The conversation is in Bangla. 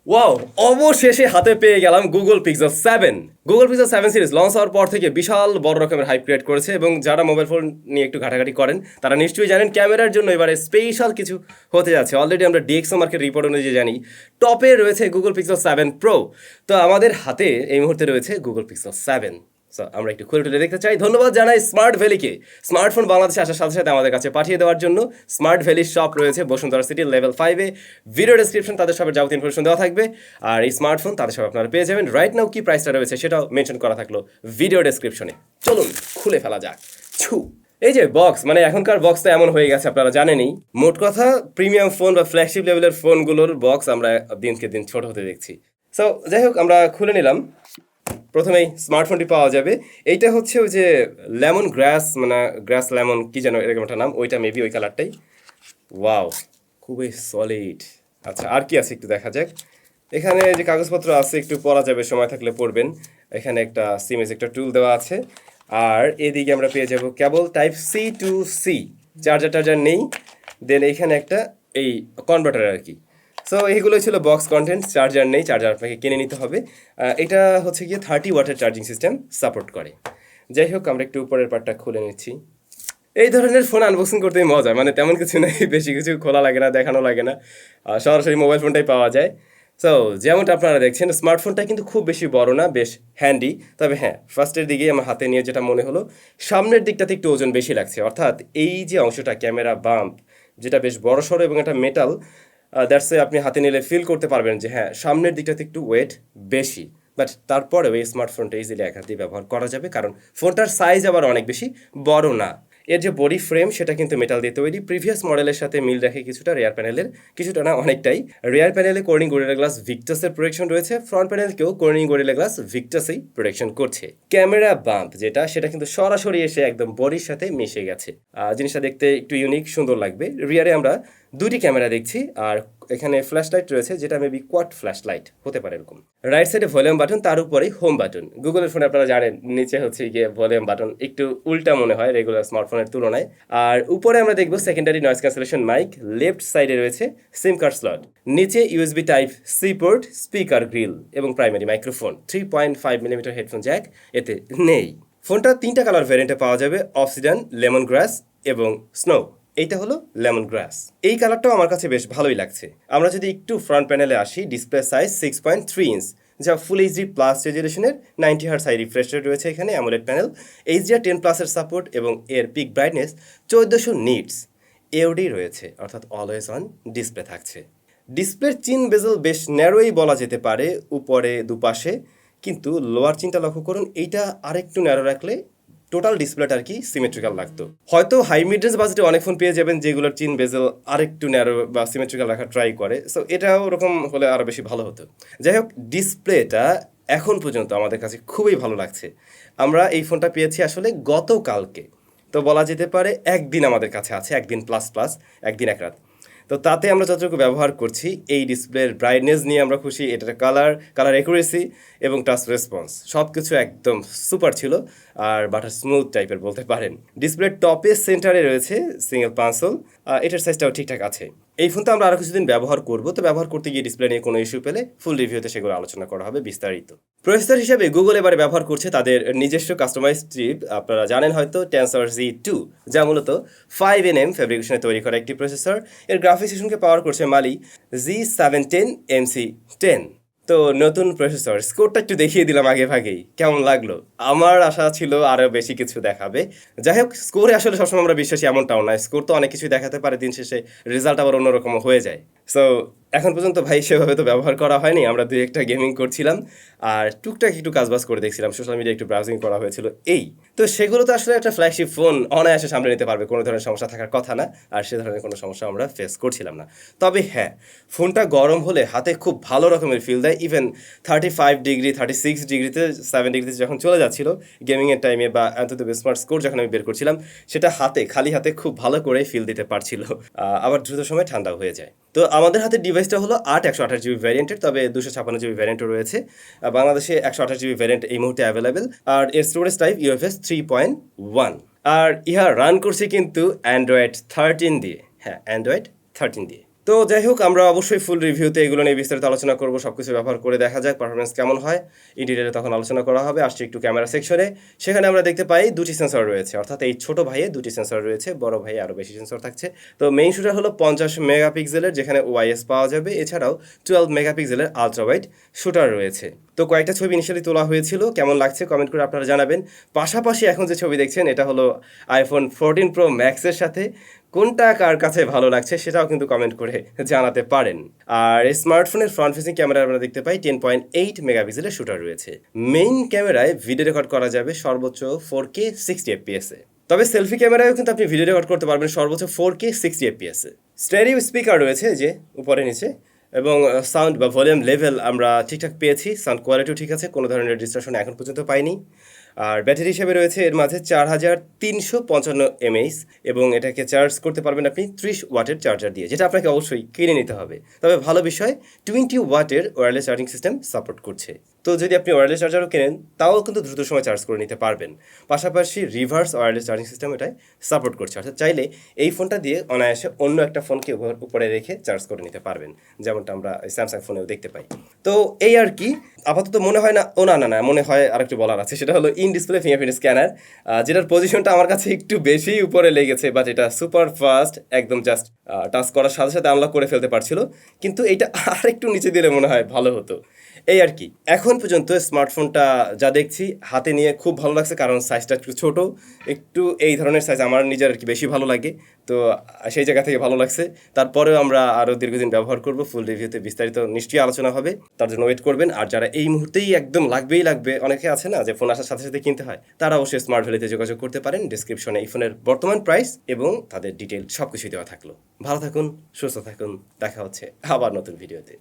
ওয়াও, অবশেষে হাতে পেয়ে গেলাম Google pixel 7। Google pixel 7 series launch হওয়ার পর থেকে বিশাল বড় রকমের হাইপ ক্রিয়েট করেছে এবং যারা মোবাইল ফোন নিয়ে একটু ঘাটাঘাটি করেন তারা নিশ্চয়ই জানেন ক্যামেরার জন্য এবারে স্পেশাল কিছু হতে যাচ্ছে। অলরেডি আমরা ডিএক্সও মার্কেট রিপোর্ট অনুযায়ী জানি টপে রয়েছে গুগল পিক্সেল 7 প্রো। তো আমাদের হাতে এই মুহূর্তে রয়েছে গুগল পিক্সেল 7। আমরা একটু খুলে টুলে দেখতে চাই। ধন্যবাদ জানাই স্মার্ট ভ্যালিকে স্মার্টফোন বাংলাদেশে আসার সাথে সাথে আমাদের কাছে পাঠিয়ে দেওয়ার জন্য। স্মার্ট ভ্যালি শপ রয়েছে বসুন্ধরা সিটি লেভেল 5-এ। ভিডিও ডেসক্রিপশন তাদের সবের যাবতীয় ইনফরমেশন দেওয়া থাকবে। আর এই স্মার্টফোন তাদের সব আপনারা পেয়ে যাবেন। রাইট নাও কি প্রাইসটা রয়েছে সেটাও মেনশন করা থাকলো ভিডিও ডেসক্রিপশনে। চলুন খুলে ফেলা যাক। এই যে বক্স, মানে এখনকার বক্স তো এমন হয়ে গেছে আপনারা জানেনই। মোট কথা প্রিমিয়াম ফোন বা ফ্ল্যাগশিপ লেভেলের ফোনগুলোর বক্স আমরা দিনকে দিন ছোট হতে দেখছি। সো যাই হোক, আমরা খুলে নিলাম। প্রথমেই স্মার্টফোনটি পাওয়া যাবে। এইটা হচ্ছে ওই যে লেমন গ্রাস, মানে গ্রাস লেমন কি যেন এরকম একটা নাম, ওইটা মেবি ওই কালারটাই। ওয়াও, খুবই সলিড। আচ্ছা, আর কি আছে একটু দেখা যাক। এখানে যে কাগজপত্র আছে একটু পড়া যাবে, সময় থাকলে পড়বেন। এখানে একটা সিমেজ একটা টুল দেওয়া আছে। আর এদিকে আমরা পেয়ে যাব cable type C to C, charger টার্জার নেই। দেন এইখানে একটা এই কনভার্টার আর কি। সো এইগুলোই ছিল বক্স কন্টেন্ট। চার্জার নেই, চার্জার আপনাকে কিনে নিতে হবে। এটা হচ্ছে গিয়ে 30 ওয়াটের চার্জিং সিস্টেম সাপোর্ট করে। যাই হোক, আমরা একটু উপরের পার্টটা খুলে নিচ্ছি। এই ধরনের ফোন আনবক্সিং করতেই মজা, মানে তেমন কিছু নেই, বেশি কিছু খোলা লাগে না, দেখানো লাগে না, সরাসরি মোবাইল ফোনটাই পাওয়া যায়। সো যেমনটা আপনারা দেখছেন স্মার্টফোনটা কিন্তু খুব বেশি বড় না, বেশ হ্যান্ডি। তবে হ্যাঁ, ফার্স্টের দিকেই আমার হাতে নিয়ে যেটা মনে হলো সামনের দিকটাতে একটু ওজন বেশি লাগছে। অর্থাৎ এই যে অংশটা ক্যামেরা বাম্প, যেটা বেশ বড় সড়ো এবং এটা মেটাল, দ্যাটস আপনি হাতে নিলে ফিল করতে পারবেন যে হ্যাঁ সামনের দিকটাতে একটু ওয়েট বেশি। বাট তারপরেও এই স্মার্টফোনটা ইজিলি এক হাতে ব্যবহার করা যাবে, কারণ ফোনটার সাইজ আবার অনেক বেশি বড় না। এর যে বডি ফ্রেম সেটা কিন্তু মেটাল দিয়ে তৈরি। প্রিভিয়াস মডেলের সাথে মিল রাখে কিছুটা, রেয়ার প্যানেলের কিছুটা না, অনেকটাই। রেয়ার প্যানেলে কর্নিং গরিলা গ্লাস ভিক্টাসের প্রোটেকশন রয়েছে, ফ্রন্ট প্যানেলকেও কর্নিং গরিলা গ্লাস ভিক্টাসই প্রোটেকশন করছে। ক্যামেরা বাম্প যেটা, সেটা কিন্তু সরাসরি এসে একদম বডির সাথে মিশে গেছে। জিনিসটা দেখতে একটু ইউনিক, সুন্দর লাগবে। রিয়ারে আমরা দুটি ক্যামেরা দেখছি, আর এখানে ফ্ল্যাশ লাইট রয়েছে, যেটা মেবি কোয়াড ফ্ল্যাশ লাইট হতে পারে এরকম। রাইট সাইডে ভলিউম বাটন, তার উপরেই হোম বাটন। গুগলের ফোনে আপনারা জানেন নিচে হচ্ছে গিয়ে ভলিউম বাটন, একটু উল্টা মনে হয় রেগুলার স্মার্টফোনের তুলনায়। আর উপরে আমরা দেখবো secondary noise cancellation mic, left সাইডে রয়েছে সিম কার্ড স্লট, নিচে USB type C port, speaker grille এবং primary microphone. 3.5 millimetre headphone jack এতে নেই। ফোনটা 3টা কালার ভ্যারিয়েন্টে পাওয়া যাবে, অফসিডান, লেমন গ্রাস এবং স্নো। এইটা হলো লেমন গ্রাস। এই কালারটাও আমার কাছে বেশ ভালোই লাগছে। আমরা যদি একটু ফ্রন্ট প্যানেলে আসি, ডিসপ্লে সাইজ 6.3 ইঞ্চ, যা ফুল এইচডি প্লাস রেজুলেশনের 90 হার্টজ হাই রিফ্রেশ রেট রয়েছে এখানে। অ্যামোলেড প্যানেল, HDR10+-এর সাপোর্ট এবং এর পিক ব্রাইটনেস 1400 নিটস। এওডি রয়েছে, অর্থাৎ অলওয়েজ অন ডিসপ্লে থাকছে। ডিসপ্লের চিন বেজেল বেশ ন্যারোই বলা যেতে পারে, উপরে দুপাশে, কিন্তু লোয়ার চিনটা লক্ষ্য করুন, এইটা আরেকটু ন্যারো রাখলে টোটাল ডিসপ্লেটা আর কি সিমেট্রিক্যাল লাগতো। হয়তো হাই মিড রেঞ্জ বাজেটে অনেক ফোন পেয়ে যাবেন যেগুলোর চিন বেজেল আরেকটু ন্যারো বা সিমেট্রিক্যাল রাখার ট্রাই করে। সো এটাও ওরকম হলে আরও বেশি ভালো হতো। যাই হোক, ডিসপ্লেটা এখন পর্যন্ত আমাদের কাছে খুবই ভালো লাগছে। আমরা এই ফোনটা পেয়েছি আসলে গতকালকে, তো বলা যেতে পারে একদিন আমাদের কাছে আছে, একদিন প্লাস প্লাস, একদিন এক রাত। তো তাতে আমরা যতটুকু ব্যবহার করছি, এই ডিসপ্লের ব্রাইটনেস নিয়ে আমরা খুশি। এটার কালার অ্যাকুরেসি এবং টাচ রেসপন্স সব কিছু একদম সুপার ছিল, আর বাটার স্মুথ টাইপের বলতে পারেন। ডিসপ্লের টপে সেন্টারে রয়েছে সিঙ্গেল পাঁচল, এটার সাইজটাও ঠিকঠাক আছে। এই ফোনটা আমরা আরও কিছুদিন ব্যবহার করব, তো ব্যবহার করতে গিয়ে ডিসপ্লে নিয়ে কোনো ইস্যু পেলে ফুল রিভিউতে সেগুলো আলোচনা করা হবে বিস্তারিত। প্রসেসর হিসেবে গুগল এবারে ব্যবহার করছে তাদের নিজস্ব কাস্টমাইজ চিপ। আপনারা জানেন হয়তো টেনসর Z2, যা মূলত 5nm ফ্যাব্রিকেশনে তৈরি করা একটি প্রসেসর। এর গ্রাফিক্স সেশনকে পাওয়ার করছে মালি G710MC10। তো নতুন প্রসেসর, স্কোরটা একটু দেখিয়ে দিলাম আগে ভাগেই, কেমন লাগলো? আমার আশা ছিল আরও বেশি কিছু দেখাবে। যাই হোক, স্কোরে আসলে সবসময় আমরা বিশ্বাসী এমনটাও নয়। স্কোর তো অনেক কিছুই দেখাতে পারে, দিন শেষে রেজাল্ট আবার অন্যরকম হয়ে যায়। সো এখন পর্যন্ত ভাই সেভাবে তো ব্যবহার করা হয়নি, আমরা দুই একটা গেমিং করছিলাম আর টুকটাক একটু কাজবাজ করে দেখছিলাম, সোশ্যাল মিডিয়া একটু ব্রাউজিং করা হয়েছিল। এই তো সেগুলো তো আসলে একটা ফ্ল্যাগশিপ ফোন অনায়াসে সামনে নিতে পারবে, কোনো ধরনের সমস্যা থাকার কথা না। আর সে ধরনের কোনো সমস্যা আমরা ফেস করছিলাম না। তবে হ্যাঁ, ফোনটা গরম হলে হাতে খুব ভালো রকমের ফিল দেয়। ইভেন 35 ডিগ্রি, 36 ডিগ্রিতে, 7 ডিগ্রিতে যখন চলে যাচ্ছিল গেমিংয়ের টাইমে, বা অন্তত স্মার্ট স্কোর যখন আমি বের করছিলাম, সেটা খালি হাতে খুব ভালো করে ফিল দিতে পারছিল। আবার দ্রুত সময় ঠান্ডা হয়ে যায়। তো আমাদের হাতে ডিভাইসটা হলো 8/128GB ভ্যারিয়েন্টের, তবে 256GB ভ্যারিয়েন্টও রয়েছে। বাংলাদেশে 128GB ভ্যারিয়েন্ট এই মুহূর্তে অ্যাভেলেবেল। আর এর স্টোরেজ টাইপ UFS 3.1। আর ইহা রান করছে কিন্তু অ্যান্ড্রয়েড 13 দিয়ে। হ্যাঁ, অ্যান্ড্রয়েড 13 দিয়ে। তো যাই হোক, আমরা অবশ্যই ফুল রিভিউতে এগুলো নিয়ে বিস্তারিত আলোচনা করবো, সব কিছু ব্যবহার করে দেখা যাক পারফরমেন্স কেমন হয়, ইন ডিটেলে তখন আলোচনা করা হবে। আসছি একটু ক্যামেরা সেকশনে, সেখানে আমরা দেখতে পাই দুটি সেন্সর রয়েছে, অর্থাৎ এই ছোট ভাইয়ে দুটি সেন্সর রয়েছে, বড় ভাইয়ে আরও বেশি সেন্সর থাকছে। তো মেইন শুটার হলো 50 মেগাপিক্সেলের, যেখানে ওআইএস পাওয়া যাবে, এছাড়াও 12 মেগাপিক্সেলের আলট্রা ওয়াইড শুটার রয়েছে। তো কয়েকটা ছবি ইনিশিয়ালি তোলা হয়েছিল, কেমন লাগছে কমেন্ট করে আপনারা জানাবেন। পাশাপাশি এখন যে ছবি দেখছেন এটা হলো আইফোন 14 প্রো ম্যাক্সের সাথে, কোনটা কার কাছে ভালো লাগছে সেটাও কিন্তু কমেন্ট করে জানাতে পারেন। আর এই স্মার্টফোনের ফ্রন্ট ফেসিং ক্যামেরা আমরা দেখতে পাই 10.8 মেগাপিক্সেলের শুটার রয়েছে। মেইন ক্যামেরায় ভিডিও রেকর্ড করা যাবে সর্বোচ্চ 4K 60 FPS এ। তবে সেলফি ক্যামেরায়ও কিন্তু আপনি ভিডিও রেকর্ড করতে পারবেন সর্বোচ্চ 4K 60 FPS এ। স্টেরিও স্পিকার রয়েছে যে উপরে নিচে, এবং সাউন্ড বা ভলিউম লেভেল আমরা ঠিকঠাক পেয়েছি, সাউন্ড কোয়ালিটিও ঠিক আছে, কোনো ধরনের ডিস্টরশন এখন পর্যন্ত পাইনি। আর ব্যাটারি হিসেবে রয়েছে এর মাঝে 4355 mAh, এবং এটাকে চার্জ করতে পারবেন আপনি 30 ওয়াটের চার্জার দিয়ে, যেটা আপনাকে অবশ্যই কিনে নিতে হবে। তবে ভালো বিষয় 20 ওয়াটের ওয়্যারলেস চার্জিং সিস্টেম সাপোর্ট করছে। তো যদি আপনি ওয়্যারলেস চার্জারও কেনেন তাও কিন্তু দ্রুত সময় চার্জ করে নিতে পারবেন। পাশাপাশি রিভার্স ওয়্যারলেস চার্জিং সিস্টেম এটাই সাপোর্ট করছে, অর্থাৎ চাইলে এই ফোনটা দিয়ে অনায়াসে অন্য একটা ফোনকে উপরে রেখে চার্জ করে নিতে পারবেন, যেমনটা আমরা স্যামসাং ফোনেও দেখতে পাই। তো এই আর কি, আপাতত মনে হয় না, না মনে হয় আরেকটু বলার আছে, সেটা হলো ইন ডিসপ্লে ফিঙ্গারপ্রিন্ট স্ক্যানার, যেটার পজিশনটা আমার কাছে একটু বেশি উপরে লেগেছে, বাট এটা সুপার ফাস্ট, একদম জাস্ট টাচ করার সাথে সাথে আনলক করে ফেলতে পারছিল, কিন্তু এটা আর একটু নিচে দিলে মনে হয় ভালো হতো। এই আর কি, এখন পর্যন্ত স্মার্টফোনটা যা দেখছি হাতে নিয়ে খুব ভালো লাগছে, কারণ সাইজটা একটু ছোটো, একটু এই ধরনের সাইজ আমার নিজের আর কি বেশি ভালো লাগে, তো সেই জায়গা থেকে ভালো লাগছে। তারপরেও আমরা আরও দীর্ঘদিন ব্যবহার করব, ফুল রিভিউতে বিস্তারিত নিশ্চয়ই আলোচনা হবে, তার জন্য ওয়েট করবেন। আর যারা এই মুহূর্তেই একদম লাগবে, অনেকে আছে না যে ফোন আসার সাথে সাথে কিনতে হয়, তারা অবশ্যই স্মার্ট ভ্যালিতে যোগাযোগ করতে পারেন। ডিসক্রিপশনে এই ফোনের বর্তমান প্রাইস এবং তাদের ডিটেল সব কিছুই দেওয়া থাকলো। ভালো থাকুন, সুস্থ থাকুন, দেখা হচ্ছে আবার নতুন ভিডিওতে।